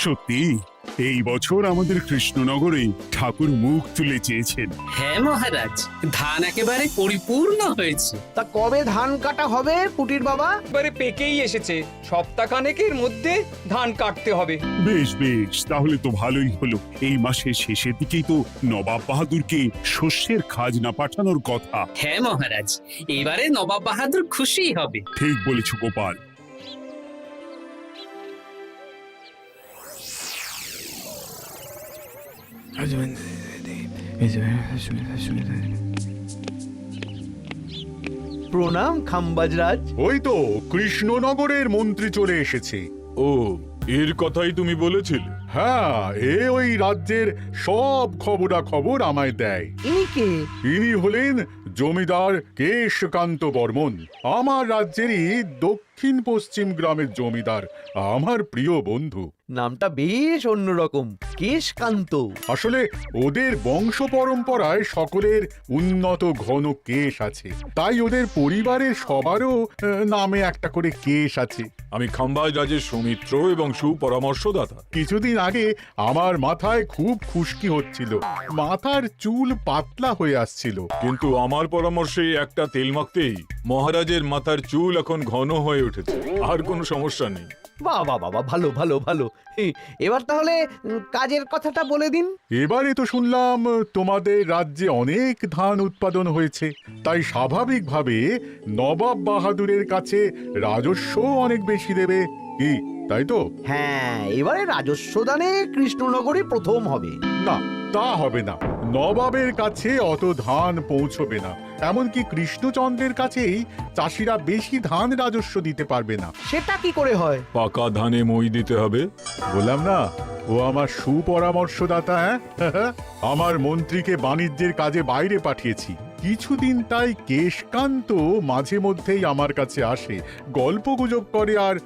সত্যি এই বছর আমাদের কৃষ্ণনগরে ঠাকুর মুখ তুলে চেয়েছেন। হ্যাঁ মহারাজ, ধান একেবারে পরিপূর্ণ হয়েছে। তা কবে ধান কাটা হবে পুটির বাবা? এবারে পেকেই এসেছে, সপ্তাহখানেকের মধ্যে ধান কাটতে হবে। বেশ বেশ, তাহলে তো ভালোই হলো। এই মাসের শেষের দিকেই তো নবাব বাহাদুরকে শস্যের খাজনা পাঠানোর কথা। হ্যাঁ মহারাজ, এবারে নবাব বাহাদুর খুশি হবে। ঠিক বলেছ গোপাল। প্রণাম খাম্বাজরাজ। ওই তো কৃষ্ণনগরের মন্ত্রী চলে এসেছে। ও, এর কথাই তুমি বলেছিলে? হ্যাঁ, ওই রাজ্যের সব খবরাখবর আমায় দেয়। ইনি কে? ইনি হলেন জমিদার কেশকান্ত বর্মন, আমার রাজ্যেরই দক্ষিণ পশ্চিম গ্রামের জমিদার, আমার প্রিয় বন্ধু। নামটা বেশ অন্যরকম, কেশকান্ত। আসলে ওদের বংশ পরম্পরায় সকলের উন্নত ঘন কেশ আছে, তাই ওদের পরিবারের সবারও নামে একটা করে কেশ আছে। আমি খাম্বাজ রাজের সৌমিত্র এবং সুপরামর্শদাতা। কিছুদিন আগে আমার মাথায় খুব খুশকি হচ্ছিল, মাথার চুল পাতলা হয়ে আসছিল। কিন্তু আমার পরামর্শে একটা তেল মাখতেই মহারাজের মাথার চুল এখন ঘন হয়ে উঠেছে, আর কোনো সমস্যা নেই। বাবা বাবা, ভালো ভালো ভালো। এবার তাহলে কাজের কথাটা বলে দিন। এবারে তো শুনলাম তোমাদের রাজ্যে অনেক ধান উৎপাদন হয়েছে, তাই স্বাভাবিকভাবে নবাব বাহাদুরের কাছে রাজস্ব অনেক বেশি দেবে, কি তাই তো? হ্যাঁ, এবারে রাজস্ব দানে কৃষ্ণনগরে প্রথম হবে। না, তা হবে না। নবাবের কাছে অত ধান পৌঁছবে না, এমনকি কৃষ্ণচন্দ্রের কাছেই চাষিরা বেশি ধান রাজস্ব দিতে পারবে না। সেটা কি করে হয়? পাকা ধানে মই দিতে হবে। বললাম না, ও আমার সুপরামর্শদাতা। হ্যাঁ, আমার মন্ত্রীকে বাণিজ্যের কাজে বাইরে পাঠিয়েছি কিছুদিন, তাই কেশকান্ত মাঝে মধ্যেই আমার কাছে আসে, গল্পগুজব করে আর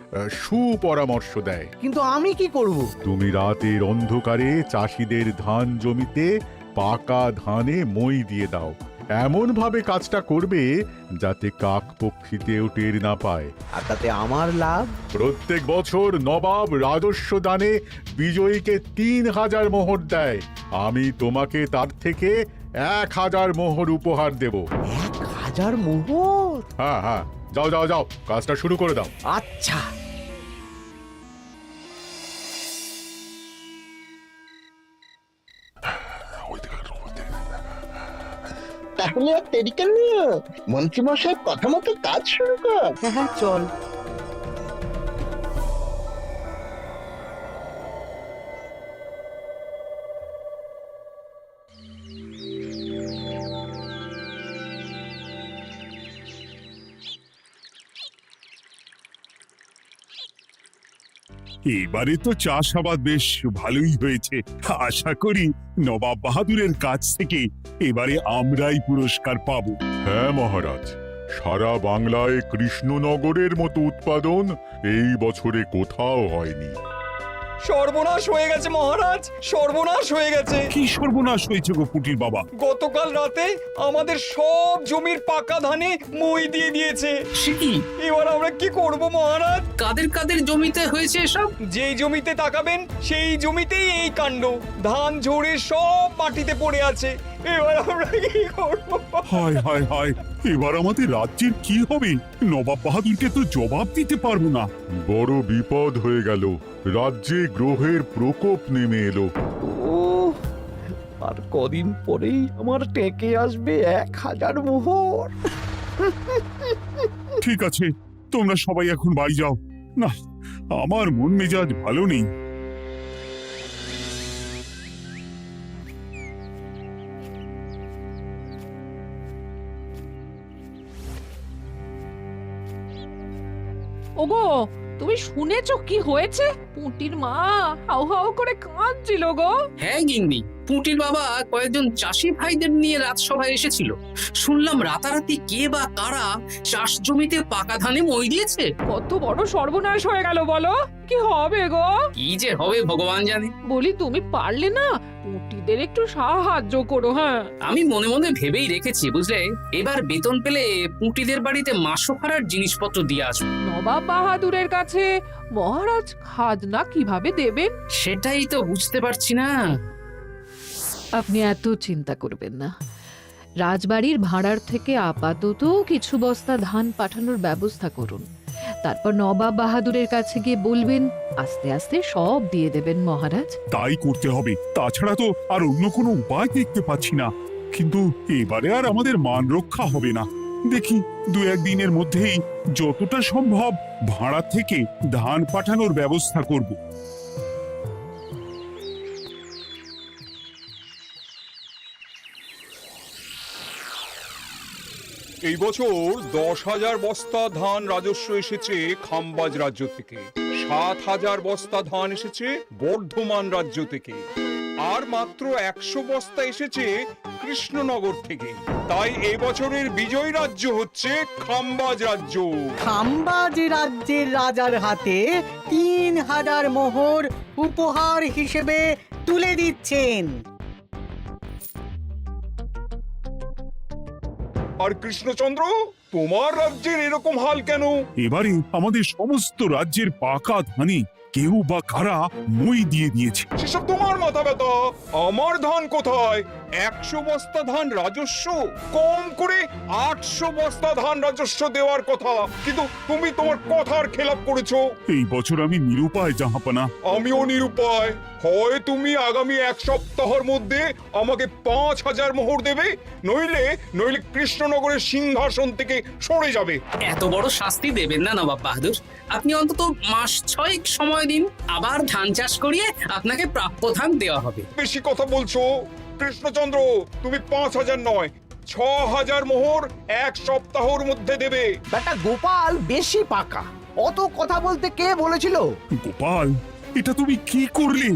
সুপরামর্শ দেয়। কিন্তু আমি কি করব? তুমি রাতের অন্ধকারে চাষিদের ধান জমিতে পাকা ধানে মই দিয়ে দাও, এমন ভাবে কাজটা করবে যাতে কাক পক্ষীতেও টের না পায়। আর তাতে আমার লাভ? প্রত্যেক বছর নবাব রাজস্ব দানে বিজয়ীকে ৩,০০০ মোহর দেয়, আমি তোমাকে তার থেকে ১,০০০ মোহর উপহার দেব। ১,০০০ মোহর? হ্যাঁ হ্যাঁ, যাও যাও যাও, কাজটা শুরু করে দাও। আচ্ছা। তাহলে আর দেরি কেন? মন্ত্রীমশাই কথা মতো কাজ শুরু কর। হ্যাঁ হ্যাঁ, চল। এবারে তো চাষাবাদ বেশ ভালোই হয়েছে। আশা করি নবাব বাহাদুরের কাছ থেকে এবারে আমরাই পুরস্কার পাবো। হ্যাঁ মহারাজ, সারা বাংলায় কৃষ্ণনগরের মতো উৎপাদন এই বছরে কোথাও হয়নি। সর্বনাশ হয়ে গেছে মহারাজ, সর্বনাশ হয়ে গেছে। কি সর্বনাশ হয়েছে গো পুটির বাবা? গতকাল রাতে আমাদের সব জমির পাকা ধানে মই দিয়ে দিয়েছে। সে কি? এবার আমরা কি করব মহারাজ? কাদের কাদের জমিতে হয়েছে এসব? যেই জমিতে তাকাবেন সেই জমিতেই এই কাণ্ড, ধান ঝরে সব মাটিতে পড়ে আছে। এবার আমরা কি করব? হায় হায় হায়, এবার আমাদের রাজ্যের কি হবে? নবাব বাহাদুরকে তো জবাব দিতে পারবো না। বড় বিপদ হয়ে গেল, রাজ্যে গ্রহের প্রকোপ নেমে এলো। ও, আর কদিন পরেই আমার টেকে আসবে ১,০০০ মোহর। ঠিক আছে, তোমরা সবাই এখন বাড়ি যাও। না, আমার মন মেজাজ ভালো নেই। ওগো, তুমি শুনেছো কি হয়েছে? পুটির মা হাউ হাউ করে কাঁদছিল গো। হ্যাঁ গিন্নি, পুঁটির বাবা কয়েকজন চাষি ভাইদের নিয়ে রাজসভায় এসেছিল। শুনলাম রাতারাতি কে বা কারা চাষ জমিতে পাকা ধানে মই দিয়েছে। কত বড় সর্বনাশ হয়ে গেল বলো, কি হবে গো? কি যে হবে ভগবান জানে। বলি তুমি পারলে না পুঁটিদের একটু সাহায্য করো। হ্যাঁ, আমি মনে মনে ভেবেই রেখেছি বুঝলে, এবার বেতন পেলে পুঁটিদের বাড়িতে মাসোহারার জিনিসপত্র দিয়ে আসবো। নবাব বাহাদুরের কাছে মহারাজ খাজনা কিভাবে দেবেন? সেটাই তো বুঝতে পারছি না। আপনি এত চিন্তা করবেন না। রাজবাড়ির ভাড়ার থেকে আপাতত কিছু বস্তা ধান পাঠানোর ব্যবস্থা করুন। তারপর নবাব বাহাদুরের কাছে গিয়ে বলবেন, আস্তে আস্তে সব দিয়ে দেবেন মহারাজ। তাই করতে হবে, তাছাড়া তো আর অন্য কোনো উপায় দেখতে পাচ্ছি না। কিন্তু এবারে আর আমাদের মান রক্ষা হবে না। দেখি 2-1 দিনের মধ্যেই যতটা সম্ভব ভাড়া থেকে ধান পাঠানোর ব্যবস্থা করব। এই বছর 10,000 বস্তা ধান রাজস্ব এসেছে খাম্বাজ রাজ্য থেকে, 7,000 বস্তা ধান এসেছে বর্ধমান রাজ্য থেকে, আর মাত্র 100 বস্তা এসেছে কৃষ্ণনগর থেকে। তাই এই বছরের বিজয় রাজ্য হচ্ছে খাম্বাজ রাজ্য। খাম্বাজ রাজ্যের রাজার হাতে 3,000 মোহর উপহার হিসেবে তুলে দিচ্ছেন। আর কৃষ্ণচন্দ্র, তোমার রাজ্যের এরকম হাল কেন? এবারে আমাদের সমস্ত রাজ্যের পাকা ধানে কেউ বা কারা মই দিয়ে দিয়েছে। সেসব তোমার মাথা ব্যথা। আমার ধান কোথায়? 100 বস্তা ধান রাজস্ব, কম করে 800 বস্তা ধান রাজস্ব দেওয়ার কথা, কিন্তু তুমি তোমার কথার খেলাপ করেছো। এই বছর আমি নিরুপায় জাহাপানা। আমিও নিরুপায়। হয় তুমি আগামী 1 সপ্তাহের মধ্যে আমাকে 5,000 মোহর দেবে, নইলে কৃষ্ণনগরের সিংহাসন থেকে সরে যাবে। এত বড় শাস্তি দেবেন না নবাব বাহাদুর। আপনি অন্তত মাস 6 সময় দিন, আবার ধান চাষ করিয়ে আপনাকে প্রাপ্য ধান দেওয়া হবে। বেশি কথা বলছো কৃষ্ণচন্দ্র। তুমি 5,000 নয়, 6,000 মোহর 1 সপ্তাহের মধ্যে দেবে। বেটা গোপাল বেশি পাকা, অত কথা বলতে কে বলেছিল? গোপাল, এটা তুমি কি করলে?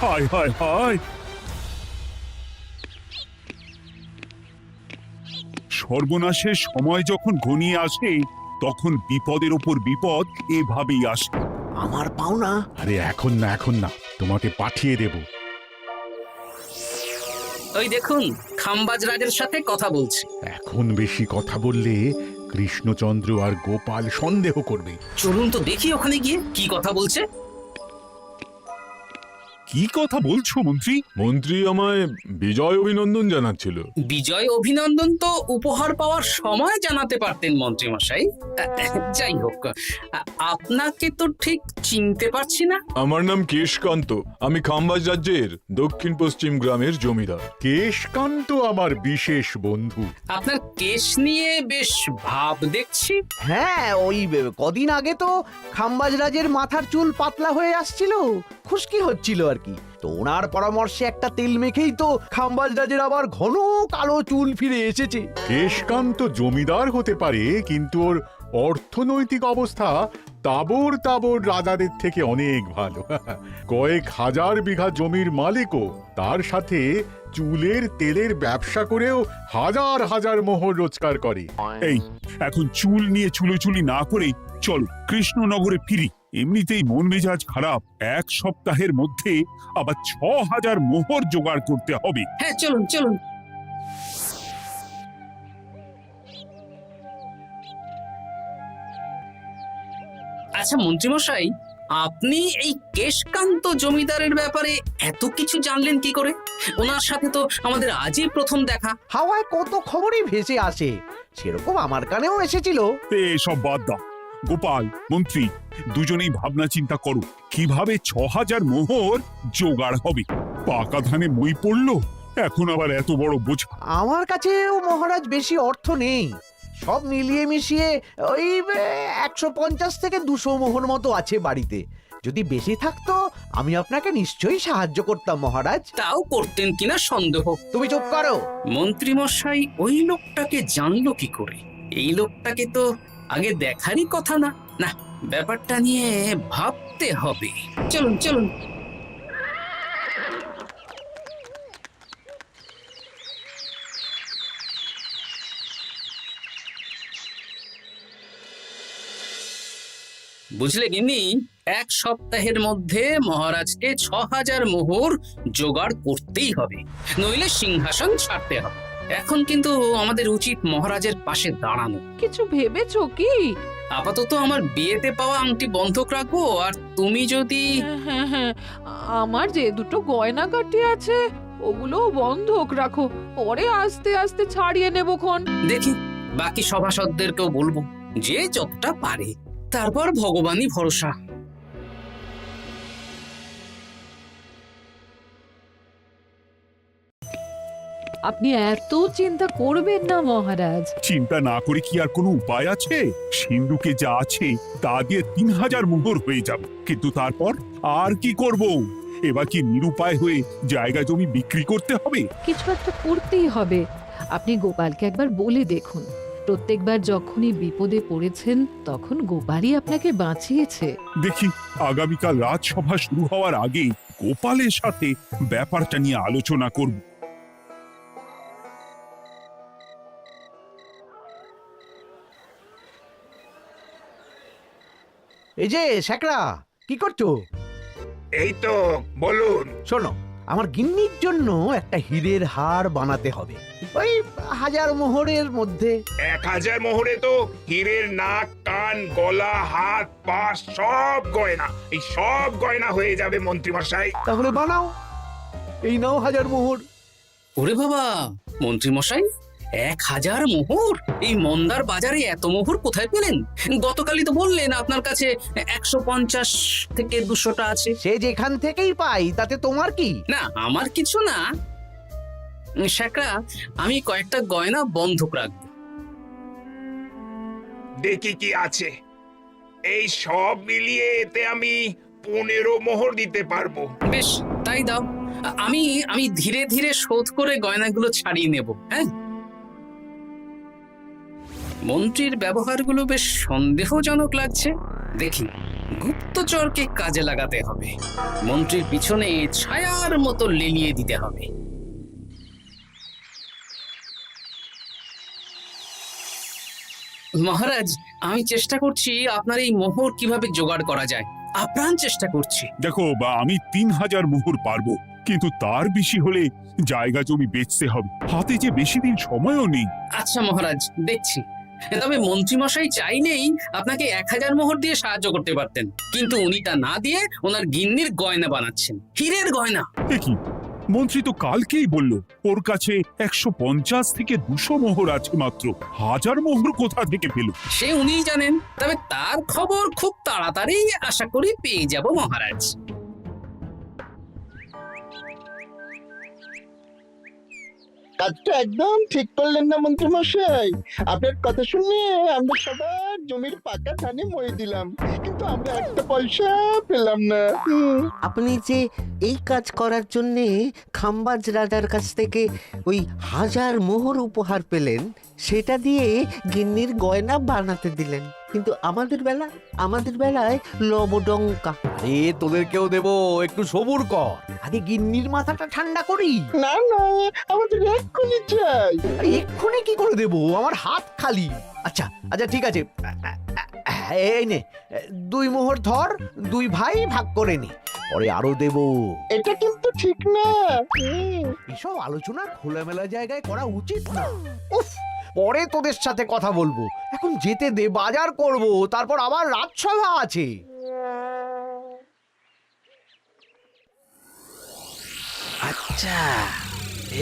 হায় হায় হায়! সর্বনাশের সময় যখন ঘনিয়ে আসে তখন বিপদের ওপর বিপদ এভাবেই আসে। আমার পাওনা। আরে এখন না, তোমাকে পাঠিয়ে দেব। ওই দেখুন, খাম্বাজ রাজের সাথে কথা বলছি। এখন বেশি কথা বললে কৃষ্ণচন্দ্র আর গোপাল সন্দেহ করবে। চলুন তো দেখি ওখানে গিয়ে কি কথা বলছে। কি কথা বলছো মন্ত্রী? মন্ত্রী আমায় বিজয় অভিনন্দন জানাচ্ছিল। বিজয় অভিনন্দন তো উপহার পাওয়ার সময় জানাতে পারতেন মন্ত্রী মশাই। যাই হোক, আপনাকে তো ঠিক চিনতে পারছি না। আমার নাম কেশকান্ত, আমি খাম্বাজ রাজ্যের দক্ষিণ পশ্চিম গ্রামের জমিদার। কেশকান্ত আমার বিশেষ বন্ধু। আপনার কেশ নিয়ে বেশ ভাব দেখছি। হ্যাঁ, ওই কদিন আগে তো খাম্বাজ রাজের মাথার চুল পাতলা হয়ে আসছিল, খুশকি হচ্ছিল আর কি। তো ওনার পরামর্শে একটা তেল মেখেই তো খাম্বাজ রাজের আবার ঘন কালো চুল ফিরে এসেছে। কেশকান্ত জমিদার হতে পারে, কিন্তু ওর অর্থনৈতিক অবস্থা তাবর রাজাদের থেকে অনেক ভালো। কয়েক হাজার বিঘা জমির মালিকও, তার সাথে চুলের তেলের ব্যবসা করেও হাজার হাজার মোহর রোজগার করে। এই, এখন চুল নিয়ে চুলোচুলি না করে চলো কৃষ্ণনগরে ফিরি। এমনিতেই মন মেজাজ খারাপ, 1 সপ্তাহের মধ্যে আবার 6,000 মোহর জোগাড় করতে হবে। হ্যাঁ, চলুন চলুন। আচ্ছা মন্ত্রীমশাই, আপনি এই কেশকান্ত জমিদারের ব্যাপারে এত কিছু জানলেন কি করে? ওনার সাথে তো আমাদের আজই প্রথম দেখা। হাওয়ায় কত খবরই ভেসে আসে, সেরকম আমার কানেও এসেছিল। সব বাদ দাও। গোপাল, মন্ত্রী, দুজনেই ভাবনা চিন্তা করো কিভাবে 6,000 মোহর জোগাড় হবে। পাকা ধানে মই পড়লো, এখন আবার এত বড় বোঝা। আমার কাছেও মহারাজ বেশি অর্থ নেই, সব মিলিয়ে মিশিয়ে ওই 150 থেকে 200 মোহর মতো আছে বাড়িতে। যদি বেশি থাকতো আমি আপনাকে নিশ্চয়ই সাহায্য করতাম মহারাজ। তাও করতেন কিনা সন্দেহ। তুমি চুপ করো। মন্ত্রীমশাই ওই লোকটাকে জানলো কি করে? এই লোকটাকে তো আগে দেখারই কথা না। না, ব্যাপারটা নিয়ে ভাবতে হবে। চলুন চলুন। বুঝলে গিন্নি, 1 সপ্তাহের মধ্যে মহারাজকে 6000 মোহর জোগাড় করতেই হবে, নইলে সিংহাসন ছাড়তে হবে। এখন কিন্তু আমাদের উচিত মহারাজের পাশে দাঁড়ানো। কিছু ভেবেছো কি? আপাতত আমার বিয়েতে পাওয়া আংটি বন্ধক রাখবো, আর তুমি যদি হ্যাঁ হ্যাঁ, আমার যে দুটো গয়নাগাটি আছে ওগুলো বন্ধক রাখো, পরে আস্তে আস্তে ছাড়িয়ে নেবো খন। দেখি বাকি সভাসদদেরকেও বলবো, যে যতটা পারে, তারপর ভগবানই ভরসা। আপনি এত চিন্তা করবেন না মহারাজ। চিন্তা না করে কি আর কোনো উপায় আছে? সিন্ধুকে যা আছে তা দিয়ে 3000 মোহর হয়ে যাবে, কিন্তু তারপর আর কি করব? এবার কি নিরুপায় হয়ে জায়গা জমি বিক্রি করতে হবে? কিছু একটা করতেই হবে। আপনি গোপালকে একবার বলে দেখুন, প্রত্যেকবার যখনই বিপদে পড়েছেন তখন গোপালই আপনাকে বাঁচিয়েছে। দেখি আগামীকাল রাজসভা শুরু হওয়ার আগে গোপালের সাথে ব্যাপারটা নিয়ে আলোচনা করব। এই যে শ্যাকরা, কি করছো? এই তো, বলুন। শোনো, আমার গিন্নির জন্য একটা হীরের হার বানাতে হবে, ওই 1000 মোহরের মধ্যে। 1000 মোহরে তো হীরের নাক, কান, গলা, হাত, পা সব গয়না, এই সব গয়না হয়ে যাবে মন্ত্রীমশাই। তাহলে বানাও, এই নাও 1000 মোহর। ওরে বাবা, মন্ত্রী মশাই, 1000 মোহর! এই মন্দার বাজারে এত মোহর কোথায় পেলেন? গতকালই তো বললেন আপনার কাছে 150 থেকে 200টা আছে। সে যেখান থেকেই পাই তাতে তোমার কি? না, আমার কিছু না। শ্যাকরা, আমি কয়েকটা গয়না বন্ধক রাখবো। দেখি কি আছে। এই সব মিলিয়ে এতে আমি 15 মোহর দিতে পারবো। বেশ, তাই দাও। আমি ধীরে ধীরে শোধ করে গয়নাগুলো ছাড়িয়ে নেব। হ্যাঁ, মন্ত্রীর ব্যবহারগুলো বেশ সন্দেহজনক লাগছে। দেখি, গুপ্তচরকে কাজে লাগাতে হবে, মন্ত্রীর পিছনে ছায়ার মতো লেলিয়ে দিতে হবে। মহারাজ, আমি চেষ্টা করছি আপনার এই মোহর কিভাবে জোগাড় করা যায়, আপ্রাণ চেষ্টা করছি। দেখো, আমি 3000 মোহর পারবো, কিন্তু তার বেশি হলে জায়গা জমি বেচতে হবে, হাতে যে বেশি দিন সময়ও নেই। আচ্ছা মহারাজ, দেখছি। তবে মন্ত্রীমশাই চাইলেই আপনাকে 1000 মোহর দিয়ে সাহায্য করতে পারতেন, কিন্তু উনি তা না দিয়ে ওনার গিন্নির গয়না বানাচ্ছেন, হীরের গয়না। দেখি, মন্ত্রী তো কালকেই বলল ওর কাছে 150 থেকে 200 মোহর আছে মাত্র। 1000 মোহর কোথা থেকে পেল? সে উনিই জানেন, তবে তার খবর খুব তাড়াতাড়ি আশা করি পেয়ে যাব মহারাজ। কাজটা একদম ঠিক করলেন না মন্ত্রীমশাই। আপনার কথা শুনে আমরা সবার জমির পাকা ধানে মই দিলাম, কিন্তু আমরা একটা পয়সা পেলাম না। আপনি যে এই কাজ করার জন্য খাম্বাজ রাজার কাছ থেকে ওই 1000 মোহর উপহার পেলেন, সেটা দিয়ে গিন্নির গয়না বানাতে দিলেন, কিন্তু আমাদের বেলায় লবডঙ্কা। আরে তোদেরকেও দেবো, একটু সবুর কর, আগে গিন্নির মাথাটা ঠান্ডা করি। না না, আমাদের এক্ষুনি চাই। আরে এক্ষুনি কি করে দেবো, আমার হাত খালি। আচ্ছা আচ্ছা, ঠিক আছে, এই নে 2 মোহর ধর, 2 ভাই ভাগ করে নে, পরে আরো দেবো। এটা কিন্তু ঠিক না। এসব আলোচনা খোলামেলা জায়গায় করা উচিত না। উফ, পরে তোদের সাথে কথা বলবো, এখন যেতে দে, বাজার করব, তারপর আবার রাজসভা আছে। আচ্ছা,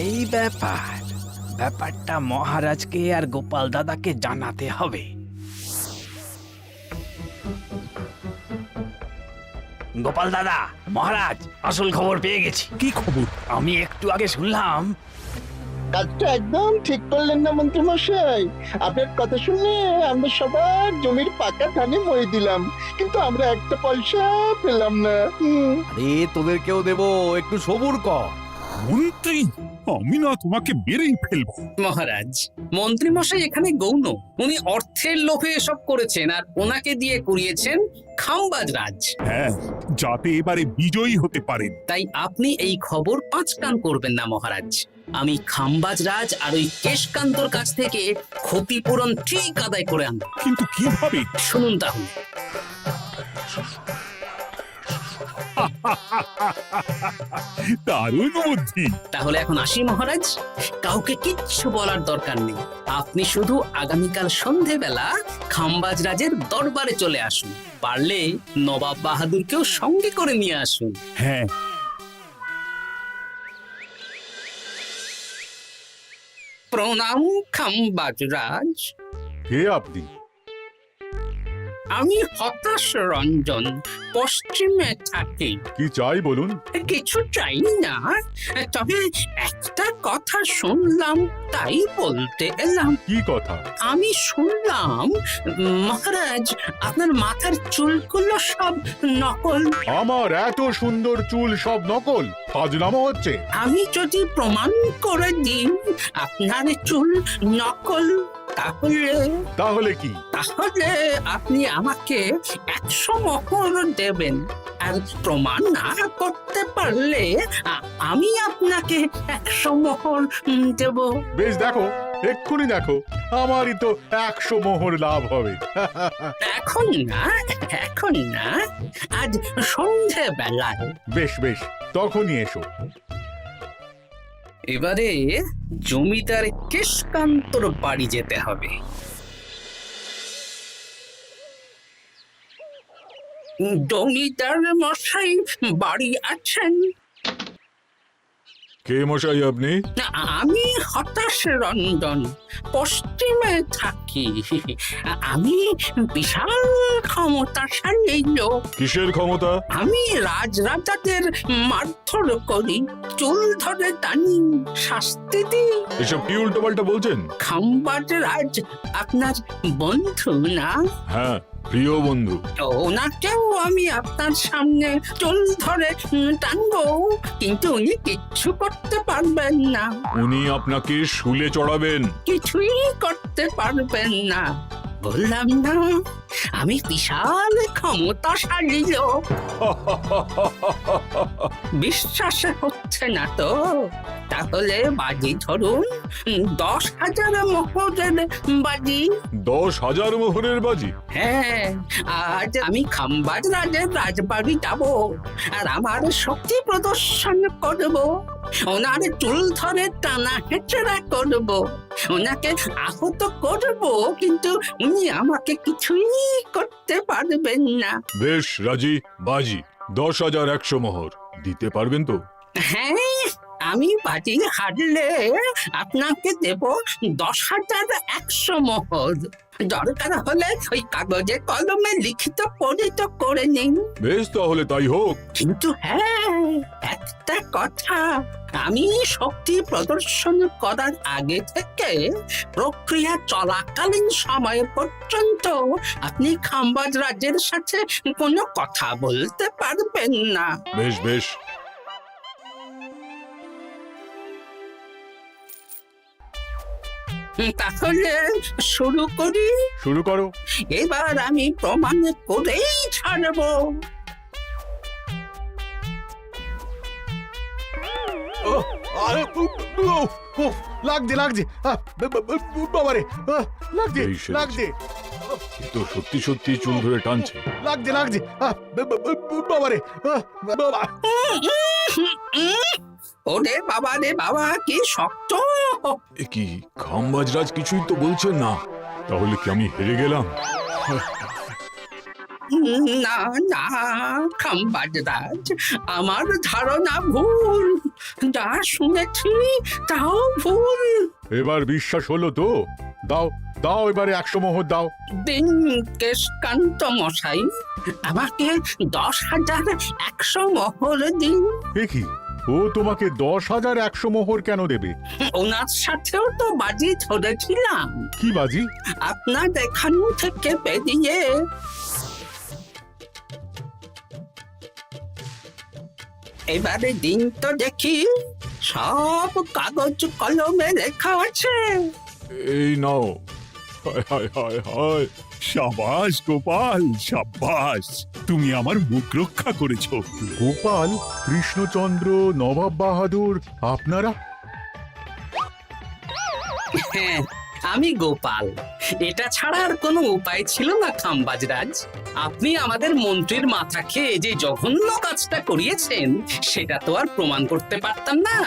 এই ব্যাপারটা মহারাজকে আর গোপাল দাদাকে জানাতে হবে। গোপাল দাদা, মহারাজ আসল খবর পেয়ে গেছি। কি খবর? আমি একটু আগে শুনলাম। কাজটা একদম ঠিক করলেন না মন্ত্রীমশাই। আপনার কথা শুনে আমরা সবার জমির পাকা ধানে মই দিলাম, কিন্তু আমরা একটা পয়সা পেলাম না। আরে তোদেরকেও দেবো, একটু সবুর কর। মন্ত্রী, আমি না তোমাকে মেরেই ফেলবো। মহারাজ, মন্ত্রী মশাই এখানে গৌণ, উনি অর্থের লোভে এসব করেছেন, আর ওনাকে দিয়ে করিয়েছেন খাম্বাজ রাজ। হ্যাঁ, যাতে এবারে বিজয়ী হতে পারেন। তাই আপনি এই খবর 5 কান করবেন না মহারাজ। আমি খাম্বাজ রাজ আর ওই কেশকান্তর কাছ থেকে ক্ষতিপূরণ ঠিক আদায় করে আনব। কিন্তু কিভাবে? শুনুন তাহলে। দারুণ বুদ্ধি। তাহলে এখন আসি মহারাজ, কাউকে কিচ্ছু বলার দরকার নেই। আপনি শুধু আগামীকাল সন্ধেবেলা খাম্বাজ রাজের দরবারে চলে আসুন, পারলে নবাব বাহাদুরকেও সঙ্গে করে নিয়ে আসুন। হ্যাঁ, প্রণাম খাম্বাজ রাজ। কে আপনি? আমি হতাশ রঞ্জন, পশ্চিমে থাকি। কি চাই বলুন? কিছু চাই না, তবে একটা কথা শুনলাম তাই বলতে এলাম। কি কথা? আমি শুনলাম মহারাজ আপনার মাথার চুলগুলো সব নকল। আমার এত সুন্দর চুল সব নকল? ফাজলামো হচ্ছে। আমি যদি প্রমাণ করে দিই আপনার চুল নকল, তাহলে কি? তাহলে আপনি আমাকে 100 মোহর দেবেন, আর প্রমাণ না করতে পারলে আমি আপনাকে 100 মোহর দেব। বেশ, দেখো, এক্ষুনি দেখো, আমারই তো 100 মোহর লাভ হবে। এখন না, এখন না, আজ সন্ধেবেলায়। বেশ বেশ, তখনই এসো। এবারে জমিদার কেশকান্তর বাড়ি যেতে হবে। জমিদার মশাই বাড়ি আছেন? কে মশাই আপনি? আমি হতাশ রঞ্জন, পশ্চিমে থাকি। আমি বিশাল ক্ষমতাশালী লোক। কিসের ক্ষমতা? আমি রাজরাজাদের মারধর করি, চুল ধরে টানি, শাস্তি দিই। এসব কি উল্টো পাল্টা বলছেন? খাম্বাজ রাজ আপনার বন্ধু না? হ্যাঁ, প্রিয় বন্ধু। ওনাকেও আমি আপনার সামনে চুল ধরে টানবো, কিন্তু উনি কিচ্ছু করতে পারবেন না। উনি আপনাকে শুলে চড়াবেন। কিছুই করতে পারবেন না, বললাম না আমি বিশাল ক্ষমতাশালী লোক। বিশ্বাস হচ্ছে না তো? তাহলে বাজি ধরুন, 10,000 মোহরের বাজি। 10,000 মোহরের বাজি? হ্যাঁ, আজ আমি খাম্বাজ রাজের রাজবাড়ি যাব, আর আমার শক্তি প্রদর্শন করব। ওনার চুল ধরে টানা হেঁচড়া করব, ওনাকে আহত করব, কিন্তু উনি আমাকে কিছুই করতে পারবেন না। বেশ রাজি, বাজি 10,100 মোহর দিতে পারবেন তো? হ্যাঁ, আমি বাজি হারলে আপনাকে দেব 10,100 মোহর। দরকার হলে ওই কাগজে কলমে লিখিত পরিত করে নিন। বেশ, তাহলে তাই হোক। কিন্তু হ্যাঁ, একটা কথা, আমি শক্তি প্রদর্শন করার আগে থেকে প্রক্রিয়া চলাকালীন সময় পর্যন্ত আপনি খাম্বাজ রাজের সাথে কোনো কথা বলতে পারবেন না। বেশ বেশ। তাহলে শুরু করি। শুরু করো। এবার আমি প্রমাণ করেই ছাড়বো। লাগছে লাগছে, বাবারে, লাগছে এই সেরেছে। লাগছে, এ তো সত্যি সত্যি চুল ধরে টানছে। লাগছে লাগছে, বাবারে, বাবা। ওরে বাবা রে বাবা, কি শক্ত! এ কি, খাম্বাজরাজ কিছুই তো বলছেন না? তাহলে কি আমি হেরে গেলাম? না না খাম্বাজ রাজ, আমার ধারণা ভুল, যা শুনেছি তাও ভুল। এবার বিশ্বাস হলো তো? দাও দাও, এবারে 100 মোহর দাও। দিন কেশকান্ত মশাই, আমাকে 10,100 মোহর দিন। এ কি, ও তোমাকে 10,100 মোহর কেন দেবে? ওনার সাথেও তো বাজি ধরেছিলাম। কি বাজি? আপনার এখান থেকে বেরিয়ে এবারে দিন তো দেখি, সব কাগজ কলমে লেখা আছে। এই নাও। হায় হায় হায় হায়। সাবাস গোপাল, সাবাস, তুমি আমার মুখ রক্ষা করেছো। গোপাল, কৃষ্ণচন্দ্র, নবাব বাহাদুর, আপনারা? হ্যাঁ, আমি গোপাল। এটা ছাড়া আর কোনো উপায় ছিল না খাম্বাজরাজ। আপনি আমাদের মন্ত্রীর মাথা খেয়ে যে জঘন্য কাজটা করিয়েছেন সেটা তো আর প্রমাণ করতে পারতাম না,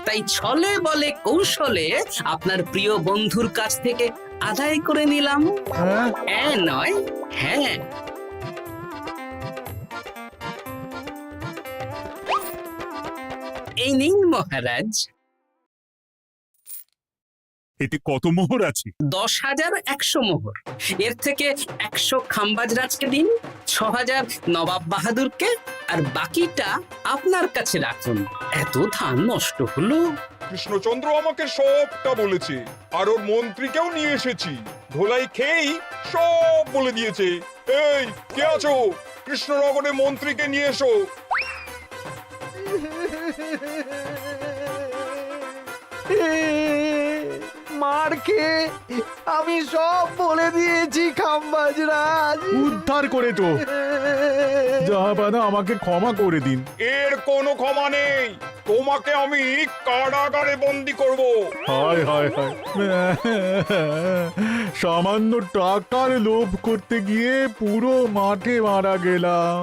তাই ছলে বলে কৌশলে আপনার প্রিয় বন্ধুর কাছ থেকে আদায় করে নিলাম। হ্যাঁ নয়, হ্যাঁ। এই নিন মহারাজ। এতে কত মোহর আছে? 10,100 মোহর। এর থেকে 100 খাম্বাজরাজকে দিন, 6,000 নবাব বাহাদুরকে, আর বাকিটা আপনার কাছে রাখুন। এত ধান নষ্ট হলো। কৃষ্ণচন্দ্র আমাকে সবটা বলেছে, আর ওর মন্ত্রীকেও নিয়ে এসেছি। ধোলাই খেয়েই সব বলে দিয়েছে। এই কে আছো? কৃষ্ণনগরে মন্ত্রীকে নিয়ে এসো। মার খেয়ে আমি সব বলে দিয়েছি খাম্বাজরাজ। উদ্ধার করে তো জাহাপানা, আমাকে ক্ষমা করে দিন। এর কোনো ক্ষমা নেই, তোমাকে আমি কারাগারে বন্দি করব। হায় হায় হায়, সামান্য টাকার লোভ করতে গিয়ে পুরো মাঠে মারা গেলাম।